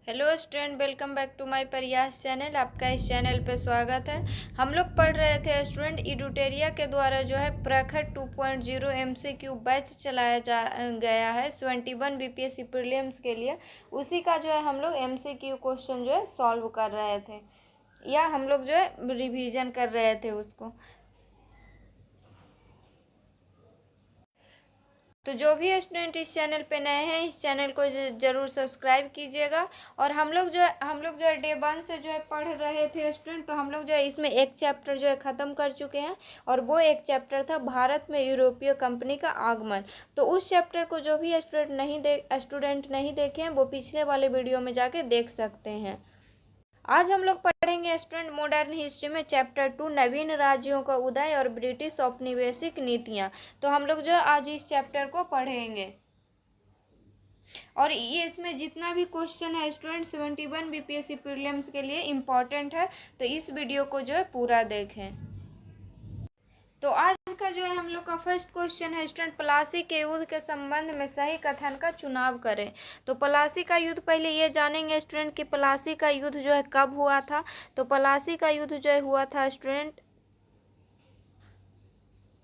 Hello student, welcome back to my Prayas channel. आपका इस channel पे स्वागत है। हम लोग पढ़ रहे थे स्टूडेंट इडुटेरिया के द्वारा जो है प्रखर 2.0 MCQ बैच चलाया गया है 71 बीपीएससी प्रीलिम्स के लिए। उसी का जो है हम लोग MCQ क्वेश्चन जो है सॉल्व कर रहे थे, या हम लोग जो है रिवीजन कर रहे थे उसको। तो जो भी स्टूडेंट इस चैनल पे नए हैं, इस चैनल को जरूर सब्सक्राइब कीजिएगा। और हम लोग जो है डे 1 से जो है पढ़ रहे थे स्टूडेंट, तो हम लोग जो है इसमें एक चैप्टर जो है ख़त्म कर चुके हैं, और वो एक चैप्टर था भारत में यूरोपीय कंपनी का आगमन। तो उस चैप्टर को जो भी स्टूडेंट नहीं देखे हैं वो पिछले वाले वीडियो में जाके देख सकते हैं। आज हम लोग पढ़ेंगे स्टूडेंट मॉडर्न हिस्ट्री में चैप्टर 2 नवीन राज्यों का उदय और ब्रिटिश औपनिवेशिक नीतियां। तो हम लोग जो है आज इस चैप्टर को पढ़ेंगे, और ये इसमें जितना भी क्वेश्चन है स्टूडेंट 71 बीपीएससी प्रीलिम्स के लिए इम्पोर्टेंट है, तो इस वीडियो को जो है पूरा देखें। तो आज का जो है हम लोग का फर्स्ट क्वेश्चन है स्टूडेंट, प्लासी के युद्ध के संबंध में सही कथन का चुनाव करें। तो प्लासी का युद्ध, पहले ये जानेंगे स्टूडेंट कि प्लासी का युद्ध जो है कब हुआ था। तो प्लासी का युद्ध जो है हुआ था स्टूडेंट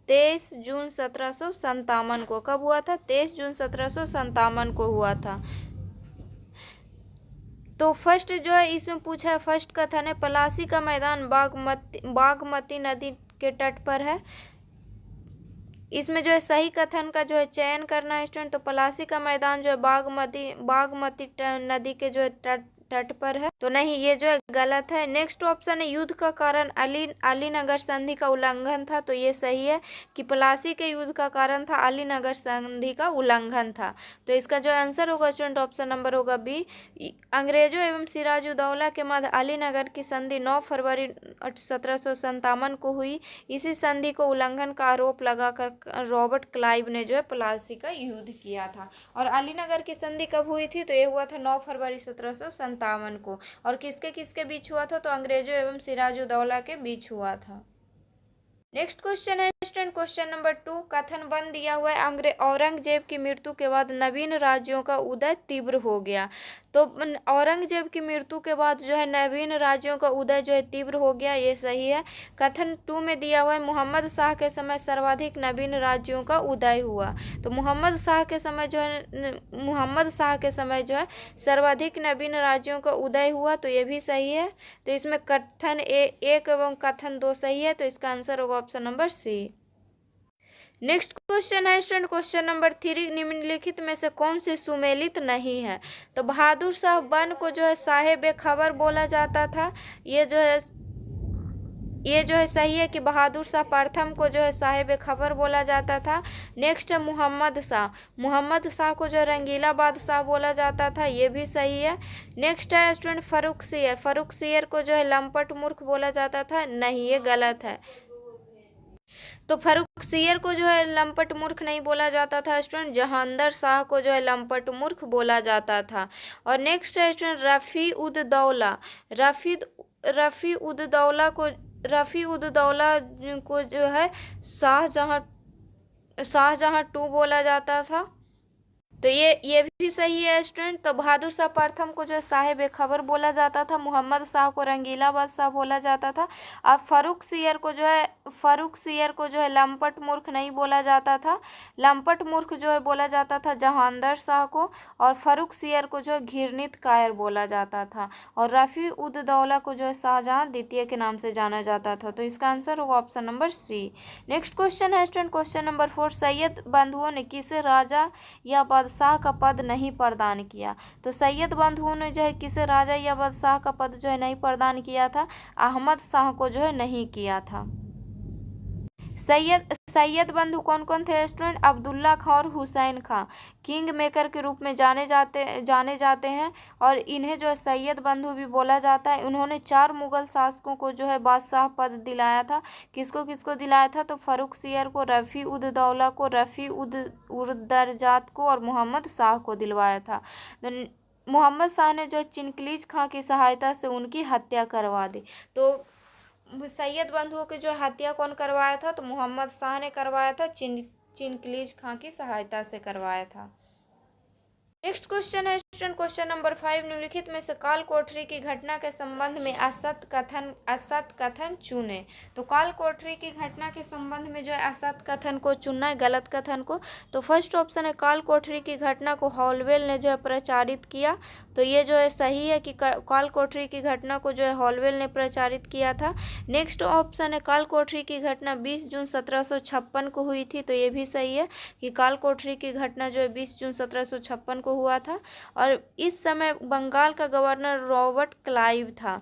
23 जून 1757 को। कब हुआ था? 23 जून 1757 को हुआ था। तो फर्स्ट जो है इसमें पूछा है, फर्स्ट कथन है प्लासी का मैदान बागमती नदी के तट पर है। इसमें जो है सही कथन का जो है चयन करना है स्टूडेंट। तो प्लासी का मैदान जो है बागमती नदी के जो है तट पर है, तो नहीं, ये जो है गलत है। नेक्स्ट ऑप्शन है युद्ध का कारण अलीनगर संधि का उल्लंघन था। तो ये सही है कि प्लासी के युद्ध का कारण था अलीनगर संधि का उल्लंघन था। तो इसका जो आंसर होगा स्टूडेंट ऑप्शन नंबर होगा बी। अंग्रेजों एवं सिराजुद्दौला के मध्य अलीनगर की संधि 9 फरवरी 1757 को हुई। इसी संधि को उल्लंघन का आरोप लगाकर रॉबर्ट क्लाइव ने जो है प्लासी का युद्ध किया था। और अलीनगर की संधि कब हुई थी? तो ये हुआ था 9 फरवरी 1757 को। और किसके किसके बीच हुआ था? तो अंग्रेजों एवं सिराजुद्दौला के बीच हुआ था। नेक्स्ट क्वेश्चन है स्टूडेंट क्वेश्चन नंबर 2, कथन बन दिया हुआ है औरंगजेब की मृत्यु के बाद नवीन राज्यों का उदय तीव्र हो गया। तो औरंगजेब की मृत्यु के बाद जो है नवीन राज्यों का उदय जो है तीव्र हो गया, ये सही है। कथन 2 में दिया हुआ है मोहम्मद शाह के समय सर्वाधिक नवीन राज्यों का उदय हुआ। तो मोहम्मद शाह के समय जो है सर्वाधिक नवीन राज्यों का उदय हुआ, तो ये भी सही है। तो इसमें कथन 1 एवं कथन 2 सही है, तो इसका आंसर होगा option number C. Next question है स्टूडेंट क्वेश्चन नंबर 3, निम्नलिखित में से कौन से सुमेलित नहीं है। तो बहादुर शाह वन को जो है साहेब खबर बोला जाता था। ये जो है सही है कि बहादुर शाह प्रथम को जो है साहेब खबर बोला जाता था। नेक्स्ट है मोहम्मद शाह को जो है रंगीला बादशाह बोला जाता था, ये भी सही है। नेक्स्ट है स्टूडेंट फर्रुख सियर को जो है लंपट मूर्ख बोला जाता था, नहीं, ये गलत है। तो फर्रुख सियर को जो है लंपट मूर्ख नहीं बोला जाता था स्टूडेंट, जहांदर शाह को जो है लंपट मूर्ख बोला जाता था। और नेक्स्ट है स्टूडेंट रफ़ी उद दौला को जो है शाहजहां 2 बोला जाता था, तो ये भी सही है स्टूडेंट। तो बहादुर शाह प्रथम को जो है साहेब खबर बोला जाता था, मोहम्मद शाह को रंगीला बादशाह बोला जाता था। अब फर्रुख सियर को जो है लंपट मूर्ख नहीं बोला जाता था, लंपट मूर्ख जो है बोला जाता था जहांदर शाह को। और फर्रुख सियर को जो है घृणित कायर बोला जाता था। और रफ़ी उद दौला को जो है शाहजहां द्वितीय के नाम से जाना जाता था। तो इसका आंसर होगा option number C. Next question है स्टूडेंट क्वेश्चन नंबर 4, सैयद बंधुओं ने किसे राजा या बादशाह का पद नहीं प्रदान किया। तो सैयद बंधुओं ने जो है किसे राजा या बादशाह का पद जो है नहीं प्रदान किया था? अहमद शाह को जो है नहीं किया था। सैयद बंधु कौन कौन थे स्टूडेंट? अब्दुल्ला खां और हुसैन खां किंग मेकर के रूप में जाने जाते हैं, और इन्हें जो है सैयद बंधु भी बोला जाता है। उन्होंने 4 मुगल शासकों को जो है बादशाह पद दिलाया था। किसको किसको दिलाया था? तो फर्रुख सियर को, रफ़ी उद दौला को, रफ़ी उद दरजात को और मोहम्मद शाह को दिलवाया था। मोहम्मद शाह ने जो चिनकलीज खां की सहायता से उनकी हत्या करवा दी। तो सैयद बंधुओं की जो हत्या कौन करवाया था? तो मोहम्मद शाह ने करवाया था, चिनकलीज खां की सहायता से करवाया था। नेक्स्ट क्वेश्चन है स्टूडेंट क्वेश्चन नंबर 5, निम्नलिखित में से काल कोठरी की घटना के संबंध में असत कथन चुने। तो काल कोठरी की घटना के संबंध में जो है असत कथन को चुनना है, गलत कथन को। तो फर्स्ट ऑप्शन है काल कोठरी की घटना को हॉलवेल ने जो है प्रचारित किया। तो ये जो है सही है कि काल कोठरी की घटना को जो है हॉलवेल ने प्रचारित किया था। नेक्स्ट ऑप्शन है काल कोठरी की घटना 20 जून 1756 को हुई थी। तो ये भी सही है कि काल कोठरी की घटना जो है 20 जून 1756 को हुआ था। और इस समय बंगाल का गवर्नर रॉबर्ट क्लाइव था।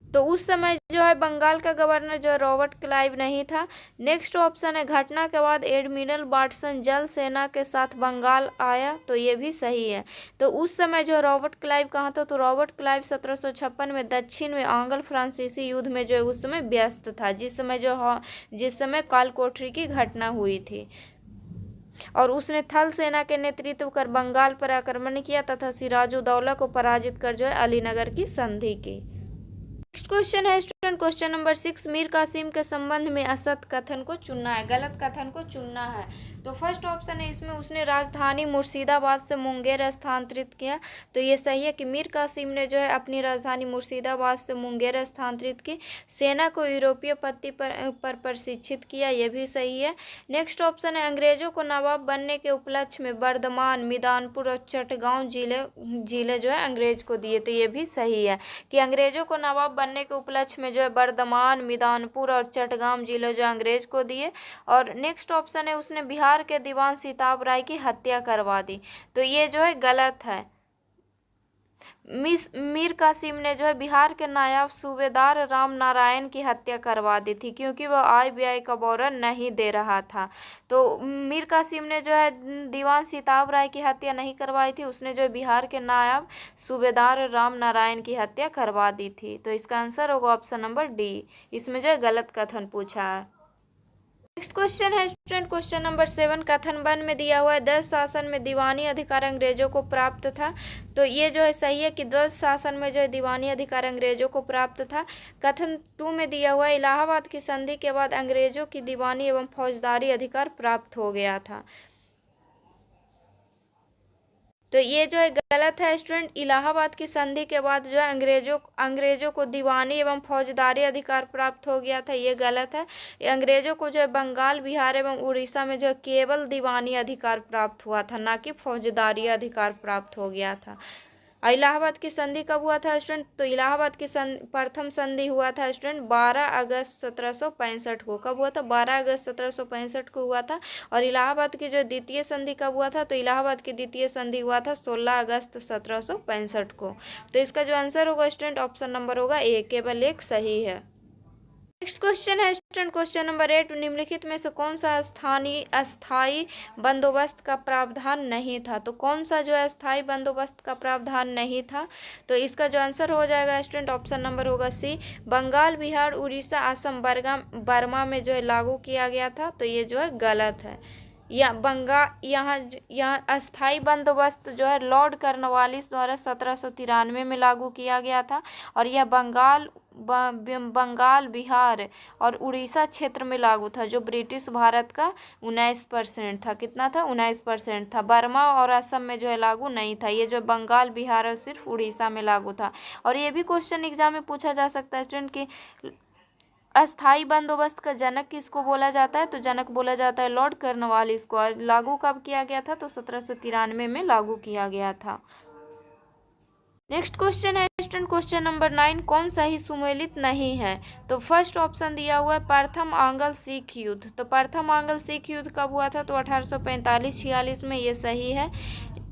तो उस समय जो है बंगाल का गवर्नर जो है रॉबर्ट क्लाइव नहीं था। नेक्स्ट ऑप्शन है घटना के बाद एडमिरल वाटसन जल सेना के साथ बंगाल आया। तो ये भी सही है। तो उस समय जो रॉबर्ट क्लाइव कहाँ था, तो रॉबर्ट क्लाइव 1756 में दक्षिण में आंग्ल फ्रांसीसी युद्ध में जो है उस समय व्यस्त था, जिस समय काल कोठरी की घटना हुई थी। और उसने थल सेना के नेतृत्व कर बंगाल पर आक्रमण किया तथा सिराजुद्दौला को पराजित कर जो है अलीनगर की संधि की। नेक्स्ट क्वेश्चन है student question number 6, Mir Qasim के संबंध में असत कथन को चुनना है, गलत कथन को चुनना है। तो फर्स्ट ऑप्शन है इसमें उसने राजधानी मुर्शिदाबाद से मुंगेर स्थानांतरित किया। तो ये सही है कि मीर कासिम ने जो है अपनी राजधानी मुर्शिदाबाद से मुंगेर स्थानांतरित की, सेना को यूरोपीय पत्ती पर प्रशिक्षित किया। यह भी सही है। नेक्स्ट ऑप्शन है अंग्रेजों को नवाब बनने के उपलक्ष्य में बर्धमान, मिदानपुर और चटगांव जिले जो है अंग्रेज को दिए। तो ये भी सही है कि अंग्रेजों को नवाब बनने के उपलक्ष्य में जो है बर्धमान, मिदानपुर और चटगांव जिले जो अंग्रेज को दिए। और नेक्स्ट ऑप्शन है उसने बिहार के दीवान सीताब राय की हत्या करवा दी। तो ये जो है गलत है। मीर कासिम ने जो है बिहार के नायब सूबेदार राम नारायण की हत्या करवा दी थी, क्योंकि वह आय व्यय का ब्यौरा नहीं दे रहा था। तो मीर कासिम ने जो है दीवान सीताब राय की हत्या नहीं करवाई थी, उसने जो बिहार के नायब सूबेदार राम नारायण की हत्या करवा दी थी। तो इसका आंसर होगा ऑप्शन नंबर डी। इसमें जो है गलत कथन पूछा है। नेक्स्ट क्वेश्चन है स्टूडेंट क्वेश्चन नंबर 7, कथन 1 में दिया हुआ है 10 शासन में दीवानी अधिकार अंग्रेजों को प्राप्त था। तो ये जो है सही है कि 10 शासन में जो है दीवानी अधिकार अंग्रेजों को प्राप्त था। कथन 2 में दिया हुआ है इलाहाबाद की संधि के बाद अंग्रेजों की दीवानी एवं फौजदारी अधिकार प्राप्त हो गया था। तो ये जो है गलत है स्टूडेंट। इलाहाबाद की संधि के बाद जो है अंग्रेजों को दीवानी एवं फौजदारी अधिकार प्राप्त हो गया था, ये गलत है। अंग्रेजों को जो है बंगाल, बिहार एवं उड़ीसा में जो है केवल दीवानी अधिकार प्राप्त हुआ था, ना कि फौजदारी अधिकार प्राप्त हो गया था। इलाहाबाद की संधि कब हुआ था स्टूडेंट, तो इलाहाबाद की प्रथम संधि हुआ था स्टूडेंट 12 अगस्त 1765 को। कब हुआ था, 12 अगस्त 1765 को हुआ था। और इलाहाबाद की जो द्वितीय संधि कब हुआ था, तो इलाहाबाद की द्वितीय संधि हुआ था 16 अगस्त 1765 को। तो इसका जो आंसर होगा स्टूडेंट ऑप्शन नंबर होगा ए, केवल एक सही है। नेक्स्ट क्वेश्चन है स्टूडेंट क्वेश्चन नंबर 8, निम्नलिखित में से कौन सा अस्थायी बंदोबस्त का प्रावधान नहीं था। तो कौन सा जो है अस्थायी बंदोबस्त का प्रावधान नहीं था, तो इसका जो आंसर हो जाएगा स्टूडेंट ऑप्शन नंबर होगा सी, बंगाल, बिहार, उड़ीसा, असम, बर्मा में जो है लागू किया गया था। तो ये जो है गलत है। यहाँ अस्थाई बंदोबस्त जो है लॉर्ड कॉर्नवालिस द्वारा 1793 में लागू किया गया था। और यह बंगाल, बिहार और उड़ीसा क्षेत्र में लागू था, जो ब्रिटिश भारत का 19% था। कितना था, 19% था। बर्मा और असम में जो है लागू नहीं था। ये जो बंगाल, बिहार और सिर्फ उड़ीसा में लागू था। और ये भी क्वेश्चन एग्जाम में पूछा जा सकता है स्टूडेंट कि अस्थाई बंदोबस्त का जनक किसको बोला जाता है, तो जनक बोला जाता है लॉर्ड कॉर्नवालिस को। और लागू कब किया गया था, तो 1793 में लागू किया गया था। नेक्स्ट क्वेश्चन है स्टूडेंट क्वेश्चन नंबर 9, कौन सा ही सुमेलित नहीं है। तो फर्स्ट ऑप्शन दिया हुआ है प्रथम आंग्ल सिख युद्ध। तो प्रथम आंग्ल सिख युद्ध कब हुआ था, तो 1845-46 में, ये सही है।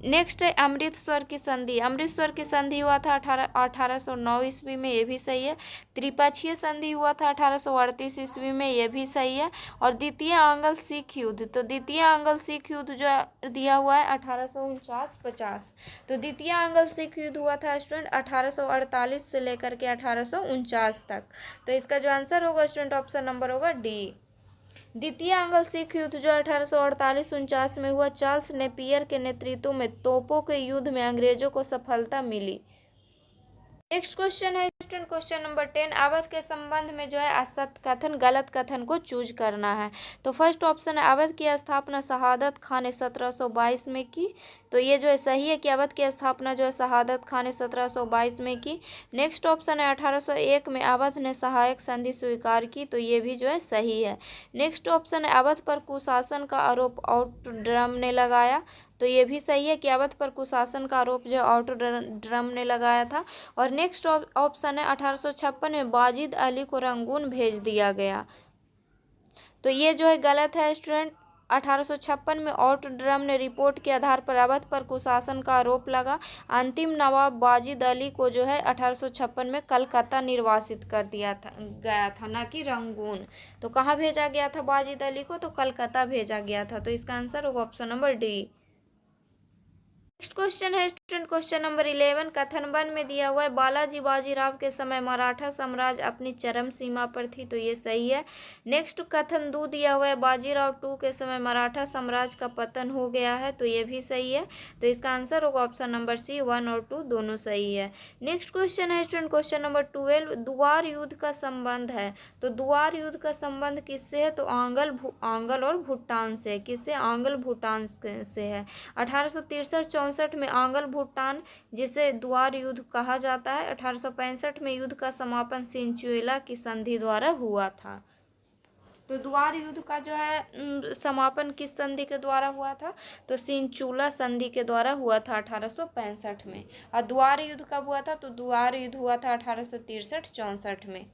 नेक्स्ट है अमृतसर की संधि। अमृतसर की संधि हुआ था 1809 ईस्वी में, ये भी सही है। त्रिपक्षीय संधि हुआ था 1838 ईस्वी में, ये भी सही है। और द्वितीय आंग्ल सिख युद्ध, तो द्वितीय आंग्ल सिख युद्ध जो दिया हुआ है 1849-50। तो द्वितीय आंग्ल सिख युद्ध हुआ था स्टूडेंट 1848 से लेकर के 1849 तक। तो इसका जो आंसर होगा स्टूडेंट ऑप्शन नंबर होगा डी। द्वितीय आंग्ल सिख युद्ध जो 1848-49 में हुआ, चार्ल्स नेपियर के नेतृत्व में तोपों के युद्ध में अंग्रेजों को सफलता मिली। नेक्स्ट क्वेश्चन है स्टूडेंट क्वेश्चन नंबर 10, अवध के संबंध में जो है असत्य कथन गलत कथन को चूज करना है। तो फर्स्ट ऑप्शन है अवध की स्थापना शहादत खान ने 1722 में की। तो ये जो है सही है कि अवध की स्थापना जो है शहादत खान ने 1722 में की। नेक्स्ट ऑप्शन है 1801 में अवध ने सहायक संधि स्वीकार की। तो ये भी जो है सही है। नेक्स्ट ऑप्शन है अवध पर कुशासन का आरोप आउटड्रम ने लगाया। तो ये भी सही है कि अवध पर कुशासन का आरोप जो है आउटड्रम ने लगाया था। और नेक्स्ट ऑप्शन है 1856 में वाजिद अली को रंगून भेज दिया गया। तो ये जो है गलत है स्टूडेंट। 1856 में आउटड्रम ने रिपोर्ट के आधार पर अवध पर कुशासन का आरोप लगा। अंतिम नवाब वाजिद अली को जो है 1856 में कलकत्ता निर्वासित कर दिया था गया था, ना कि रंगून। तो कहाँ भेजा गया था वाजिद अली को? तो कलकत्ता भेजा गया था। तो इसका आंसर होगा option number D. Next question है स्टूडेंट क्वेश्चन नंबर 11, कथन 1 में दिया हुआ है बालाजी बाजीराव के समय मराठा साम्राज्य अपनी चरम सीमा पर थी। तो ये सही है। नेक्स्ट कथन 2 दिया हुआ है बाजीराव 2 के समय मराठा साम्राज्य का पतन हो गया है। तो ये भी सही है। तो इसका आंसर होगा ऑप्शन नंबर सी, 1 और 2 दोनों सही है। नेक्स्ट क्वेश्चन है स्टूडेंट क्वेश्चन नंबर 12, द्वार युद्ध का संबंध है। तो द्वार युद्ध का संबंध किससे है? तो आंगल और भूटान से। किससे? आंगल भूटान से है। 1863-64 में आंगल भूटान जिसे द्वार युद्ध कहा जाता है। 1865 में युद्ध का समापन सिंचुएला की संधि द्वारा हुआ था। तो द्वार युद्ध का जो है समापन किस संधि के द्वारा हुआ था? तो सिंचुला संधि के द्वारा हुआ था 1865 में। और द्वार युद्ध कब हुआ था? तो द्वार युद्ध हुआ था 1863-64 में।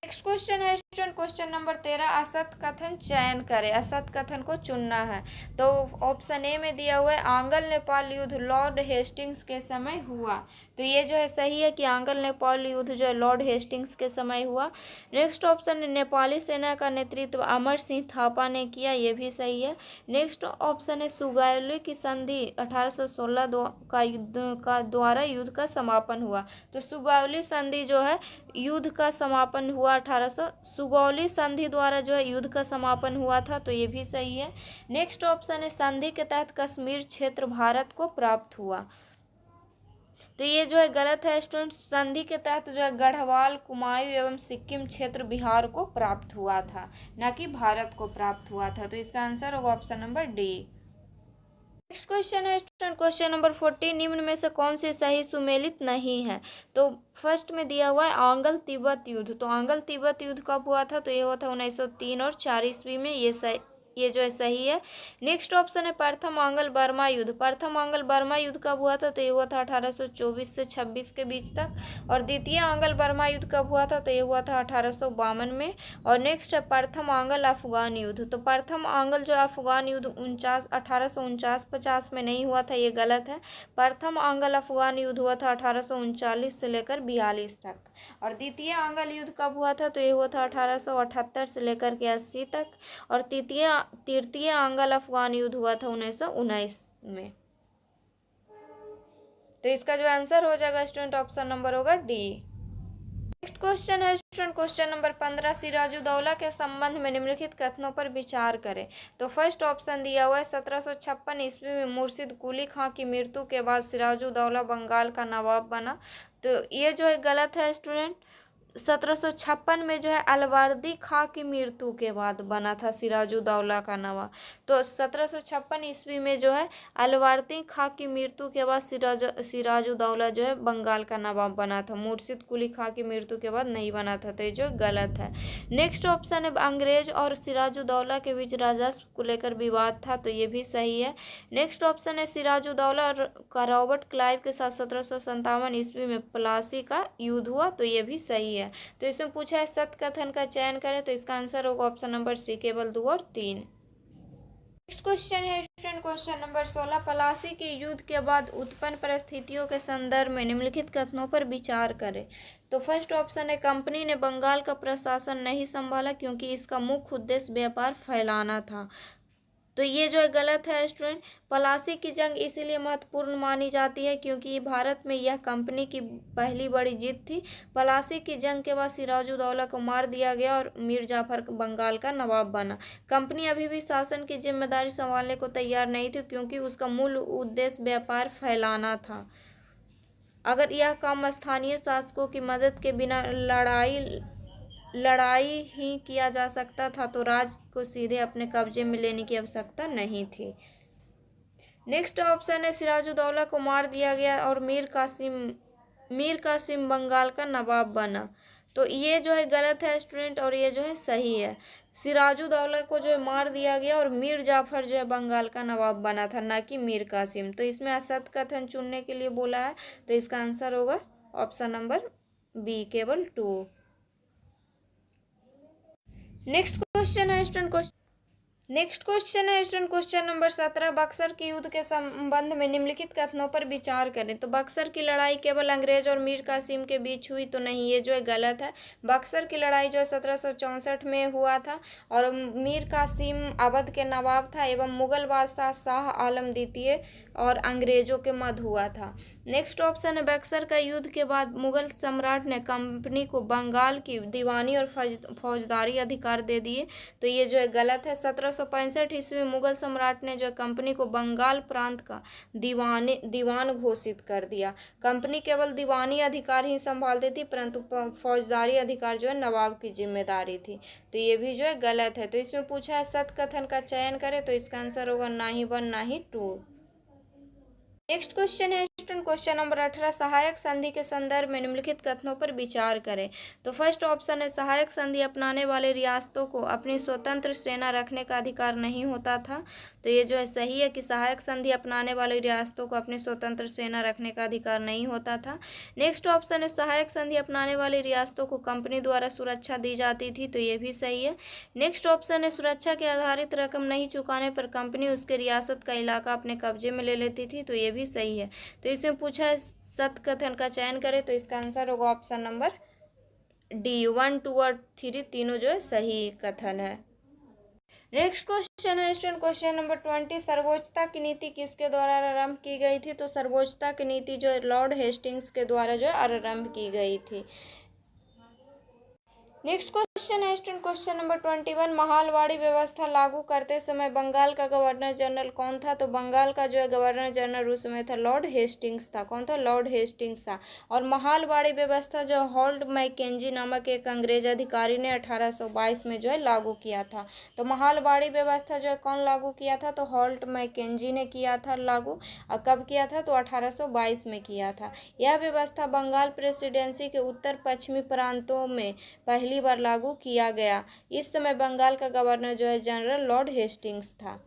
नेक्स्ट क्वेश्चन है स्टूडेंट क्वेश्चन नंबर 13, असत्य कथन चयन करें। असत्य कथन को चुनना है। तो ऑप्शन ए में दिया हुआ है आंग्ल नेपाल युद्ध लॉर्ड हेस्टिंग्स के समय हुआ। तो ये जो है सही है कि आंग्ल नेपाल युद्ध जो है लॉर्ड हेस्टिंग्स के समय हुआ। नेक्स्ट ऑप्शन है नेपाली सेना का नेतृत्व अमर सिंह थापा ने किया। ये भी सही है। नेक्स्ट ऑप्शन है सुगौली की संधि 1816 का द्वारा युद्ध का समापन हुआ। तो सुगौली संधि जो है युद्ध का समापन हुआ 1800 सुगौली संधि द्वारा जो है युद्ध का समापन हुआ था। तो ये भी सही है। नेक्स्ट ऑप्शन है संधि के तहत कश्मीर क्षेत्र भारत को प्राप्त हुआ। तो ये जो है गलत है स्टूडेंट। संधि के तहत जो है गढ़वाल कुमायूं एवं सिक्किम क्षेत्र बिहार को प्राप्त हुआ था, न कि भारत को प्राप्त हुआ था। तो इसका आंसर होगा option number D. Next question है स्टूडेंट क्वेश्चन नंबर 40, निम्न में से कौन से सही सुमेलित नहीं है? तो फर्स्ट में दिया हुआ है आंग्ल तिब्बत युद्ध। तो आंग्ल तिब्बत युद्ध कब हुआ था? तो ये हुआ था 1903 और 4 ईस्वी में। ये जो है सही है। नेक्स्ट ऑप्शन है प्रथम आंग्ल बर्मा युद्ध। प्रथम आंग्ल बर्मा युद्ध कब हुआ था? तो ये हुआ था 1824 से 26 के बीच तक। और द्वितीय आंग्ल बर्मा युद्ध कब हुआ था? तो ये हुआ था 1852 में। और नेक्स्ट है प्रथम आंग्ल अफगान युद्ध। तो प्रथम आंग्ल जो अफगान युद्ध 1849-50 में नहीं हुआ था, ये गलत है। प्रथम आंग्ल अफगान युद्ध हुआ था 1839 से लेकर 42 तक। और द्वितीय आंग्ल युद्ध कब हुआ था? तो ये हुआ था 1878 से लेकर के 80 तक। और तृतीय आंग्ल अफगान युद्ध हुआ था 1919 में। तो इसका जो आंसर हो जाएगा स्टूडेंट ऑप्शन नंबर होगा डी। नेक्स्ट क्वेश्चन है स्टूडेंट क्वेश्चन नंबर 15, सिराजुद्दौला के संबंध में निम्नलिखित कथनों पर विचार करें। तो फर्स्ट ऑप्शन दिया हुआ है 1756 ईस्वी में मुर्शिद कुली खां की मृत्यु के बाद सिराजुद्दौला बंगाल का नवाब बना। तो ये जो है गलत है स्टूडेंट। 1756 में जो है अलवर्दी खां की मृत्यु के बाद बना था सिराजुद्दौला का नवाब। तो 1756 ईस्वी में जो है अलवर्दी खां की मृत्यु के बाद सिराजुद्दौला जो है बंगाल का नवाब बना था। मुर्शिद कुली खां की मृत्यु के बाद नहीं बना था। तो ये जो गलत है। नेक्स्ट ऑप्शन है अंग्रेज और सिराजुद्दौला के बीच राजस्व को लेकर विवाद था। तो ये भी सही है। नेक्स्ट ऑप्शन है सिराजुद्दौला का रॉबर्ट क्लाइव के साथ 1757 ईस्वी में प्लासी का युद्ध हुआ। तो ये भी सही है। तो इसमें पूछा है सत्य कथन का चयन करें। तो इसका आंसर होगा ऑप्शन नंबर सी, केवल 2 और 3। नेक्स्ट क्वेश्चन है स्टूडेंट क्वेश्चन नंबर 16, प्लासी के युद्ध के बाद उत्पन्न परिस्थितियों के संदर्भ में निम्नलिखित कथनों पर विचार करें। तो फर्स्ट ऑप्शन है कंपनी ने बंगाल का प्रशासन नहीं संभाला क्योंकि इसका मुख्य उद्देश्य व्यापार फैलाना था। तो ये जो है गलत है स्टूडेंट। प्लासी की जंग इसीलिए महत्वपूर्ण मानी जाती है क्योंकि भारत में यह कंपनी की पहली बड़ी जीत थी। प्लासी की जंग के बाद सिराजुद्दौला को मार दिया गया और मीर जाफर बंगाल का नवाब बना। कंपनी अभी भी शासन की जिम्मेदारी संभालने को तैयार नहीं थी क्योंकि उसका मूल उद्देश्य व्यापार फैलाना था। अगर यह काम स्थानीय शासकों की मदद के बिना लड़ाई ही किया जा सकता था तो राज्य को सीधे अपने कब्जे में लेने की आवश्यकता नहीं थी। नेक्स्ट ऑप्शन है सिराजुद्दौला को मार दिया गया और मीर कासिम बंगाल का नवाब बना। तो ये जो है गलत है स्टूडेंट और ये जो है सही है। सिराजुद्दौला को जो है मार दिया गया और मीर जाफर जो है बंगाल का नवाब बना था, ना कि मीर कासिम। तो इसमें असत कथन चुनने के लिए बोला है, तो इसका आंसर होगा ऑप्शन नंबर बी, केवल 2। नेक्स्ट क्वेश्चन है स्टूडेंट क्वेश्चन नंबर 17, बक्सर के युद्ध के संबंध में निम्नलिखित कथनों पर विचार करें। तो बक्सर की लड़ाई केवल अंग्रेज और मीर कासिम के बीच हुई, तो नहीं, ये जो है गलत है। बक्सर की लड़ाई जो है 1764 में हुआ था और मीर कासिम अवध के नवाब था एवं मुगल बादशाह शाह आलम द्वितीय और अंग्रेजों के मध्य हुआ था। नेक्स्ट ऑप्शन है बक्सर का युद्ध के बाद मुगल सम्राट ने कंपनी को बंगाल की दीवानी और फौजदारी अधिकार दे दिए, तो ये जो है गलत है। 1765 ईस्वी में मुगल सम्राट ने जो कंपनी को बंगाल प्रांत का दीवान घोषित कर दिया। कंपनी केवल दीवानी अधिकार ही संभालती थी, परंतु फौजदारी अधिकार जो है नवाब की जिम्मेदारी थी, तो ये भी जो है गलत है। तो इसमें पूछा है सत्य कथन का चयन करें, तो इसका आंसर होगा ना ही 1 ना ही 2। नेक्स्ट क्वेश्चन है क्वेश्चन नंबर 18, सहायक संधि के संदर्भ में निम्नलिखित कथनों पर विचार करें। तो फर्स्ट ऑप्शन है सहायक संधि अपनाने वाले रियासतों को अपनी स्वतंत्र सेना रखने का अधिकार नहीं होता था, तो ये जो है सही है कि सहायक संधि अपनाने वाली रियासतों को अपनी स्वतंत्र सेना रखने का अधिकार नहीं होता था। नेक्स्ट ऑप्शन है सहायक संधि अपनाने वाली रियासतों को कंपनी द्वारा सुरक्षा दी जाती थी, तो ये भी सही है। नेक्स्ट ऑप्शन है सुरक्षा के आधारित रकम नहीं चुकाने पर कंपनी उसके रियासत का इलाका अपने कब्जे में ले लेती थी, तो ये भी सही है। तो इसमें पूछा है सत्य कथन का चयन करें, तो इसका आंसर होगा ऑप्शन नंबर डी। 1, 2 और 3 तीनों जो है सही कथन है। नेक्स्ट क्वेश्चन है स्टूडेंट क्वेश्चन नंबर 20, सर्वोच्चता की नीति किसके द्वारा आरंभ की गई थी। तो सर्वोच्चता की नीति जो है लॉर्ड हेस्टिंग्स के द्वारा जो है आरंभ की गई थी। नेक्स्ट क्वेश्चन है स्टूडेंट क्वेश्चन नंबर 21, महालवाड़ी व्यवस्था लागू करते समय बंगाल का गवर्नर जनरल कौन था। तो बंगाल का जो है गवर्नर जनरल उस समय था लॉर्ड हेस्टिंग्स था। कौन था? लॉर्ड हेस्टिंग्स था। और महालवाड़ी व्यवस्था जो हॉल्ट मैकेंजी नामक एक अंग्रेज अधिकारी ने 1822 में जो है लागू किया था। तो महालवाड़ी व्यवस्था जो है कौन लागू किया था? तो हॉल्ट मैकेंजी ने किया था लागू। और कब किया था? तो 1822 में किया था। यह व्यवस्था बंगाल प्रेसिडेंसी के उत्तर पश्चिमी प्रांतों में पहली बार लागू किया गया। इस समय बंगाल का गवर्नर जो है जनरल लॉर्ड हेस्टिंग्स था।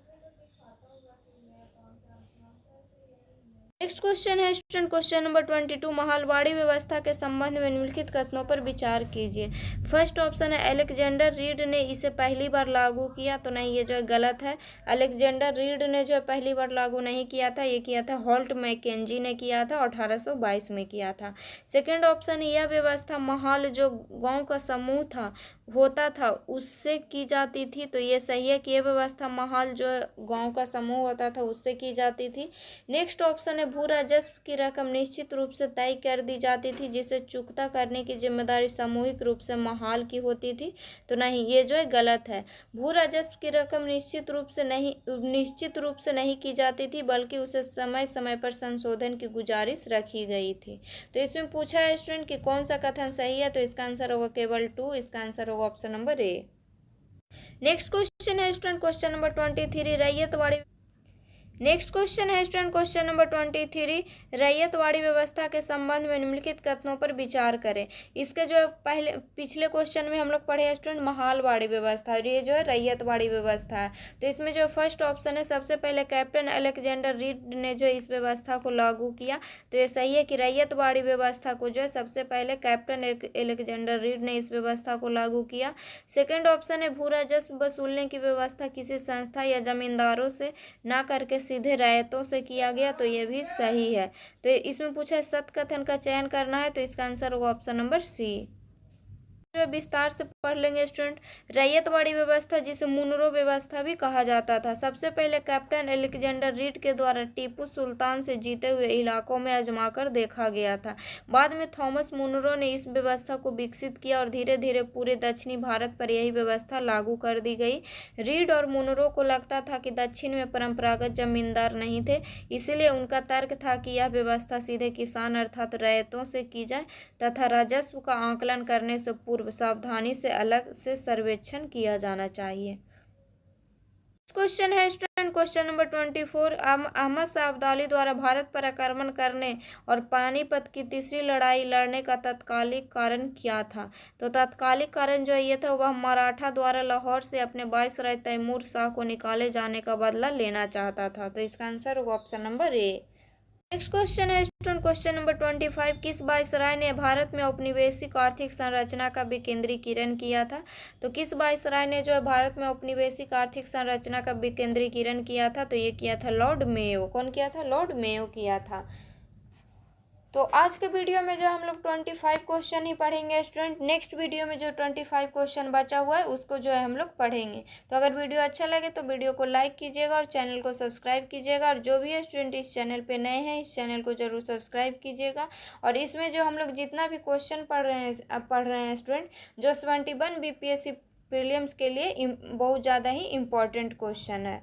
नेक्स्ट क्वेश्चन है स्टूडेंट क्वेश्चन नंबर 22, महालवाड़ी व्यवस्था के संबंध में निम्नलिखित कथनों पर विचार कीजिए। फर्स्ट ऑप्शन है अलेक्जेंडर रीड ने इसे पहली बार लागू किया, तो नहीं, ये जो है गलत है। अलेक्जेंडर रीड ने जो है पहली बार लागू नहीं किया था, ये किया था हॉल्ट मैकेंजी ने किया था, 1822 में किया था। सेकेंड ऑप्शन है यह व्यवस्था महाल जो गाँव का समूह होता था उससे की जाती थी, तो ये सही है कि यह व्यवस्था महाल जो गाँव का समूह होता था उससे की जाती थी। नेक्स्ट ऑप्शन है भू राजस्व की रकम निश्चित रूप से तय कर दी जाती थी जिसे चुकता करने की जिम्मेदारी सामूहिक रूप से महाल की होती थी, तो नहीं, ये जो है गलत है। भू राजस्व की रकम निश्चित रूप से नहीं की जाती थी, बल्कि उसे समय समय पर संशोधन की गुजारिश रखी गई थी। तो इसमें पूछा है स्टूडेंट कि कौन सा कथन सही है, तो इसका आंसर होगा केवल 2, इसका आंसर होगा option number A. Next question है student question number 23, Ryotwari. Next question है स्टूडेंट क्वेश्चन नंबर 23, रैयतवाड़ी व्यवस्था के संबंध में निम्नलिखित कथनों पर विचार करें। इसके जो पिछले क्वेश्चन में हम लोग पढ़े हैं स्टूडेंट महालवाड़ी व्यवस्था, और ये जो है रैयतवाड़ी व्यवस्था है। तो इसमें जो फर्स्ट ऑप्शन है सबसे पहले कैप्टन अलेक्जेंडर रीड ने जो इस व्यवस्था को लागू किया, तो ये सही है कि रैयतवाड़ी व्यवस्था को जो है सबसे पहले कैप्टन अलेक्जेंडर रीड ने इस व्यवस्था को लागू किया। सेकेंड ऑप्शन है भू राजस्व वसूलने की व्यवस्था किसी संस्था या जमींदारों से ना करके सीधे रैयतों से किया गया, तो ये भी सही है। तो इसमें पूछा है सत्य कथन का चयन करना है, तो इसका आंसर होगा ऑप्शन नंबर सी। जो विस्तार से पढ़ लेंगे स्टूडेंट। रैयतवाड़ी व्यवस्था, जिसे मुनरो व्यवस्था भी कहा जाता था, सबसे पहले कैप्टन अलेक्जेंडर रीड के द्वारा टीपू सुल्तान से जीते हुए इलाकों में आजमाकर देखा गया था। बाद में थॉमस मुनरो ने इस व्यवस्था को विकसित किया और धीरे धीरे पूरे दक्षिणी भारत पर यही व्यवस्था लागू कर दी गई। रीड और मुनरो को लगता था कि दक्षिण में परंपरागत जमींदार नहीं थे, इसलिए उनका तर्क था कि यह व्यवस्था सीधे किसान अर्थात रैयतों से की जाए तथा राजस्व का आकलन करने से पूर्व सावधानी से अलग से सर्वेक्षण किया जाना चाहिए। क्वेश्चन है student, question number 24। Ahmad Shah Abdali द्वारा भारत पर आक्रमण करने और पानीपत की तीसरी लड़ाई लड़ने का तत्कालिक कारण क्या था? तो तत्कालिक कारण जो ये था वह मराठा द्वारा लाहौर से अपने वायसराय तैमूर शाह को निकाले जाने का बदला लेना चाहता था। तो इसका आंसर होगा option number A. Next question है स्टूडेंट, क्वेश्चन नंबर 25। किस वायसराय ने भारत में औपनिवेशिक आर्थिक संरचना का विकेंद्रीकरण किया था? तो किस वायसराय ने जो है भारत में औपनिवेशिक आर्थिक संरचना का विकेंद्रीकरण किया था? तो ये किया था लॉर्ड मेयो। कौन किया था? लॉर्ड मेयो किया था। तो आज के वीडियो में जो हम लोग 25 क्वेश्चन ही पढ़ेंगे स्टूडेंट। नेक्स्ट वीडियो में जो 25 क्वेश्चन बचा हुआ है उसको जो है हम लोग पढ़ेंगे। तो अगर वीडियो अच्छा लगे तो वीडियो को लाइक कीजिएगा और चैनल को सब्सक्राइब कीजिएगा। और जो भी है स्टूडेंट इस चैनल पे नए हैं, इस चैनल को जरूर सब्सक्राइब कीजिएगा। और इसमें जो हम लोग जितना भी क्वेश्चन पढ़ रहे हैं स्टूडेंट, जो 71 BPSC प्रीलिम्स के लिए बहुत ज़्यादा ही इम्पोर्टेंट क्वेश्चन है।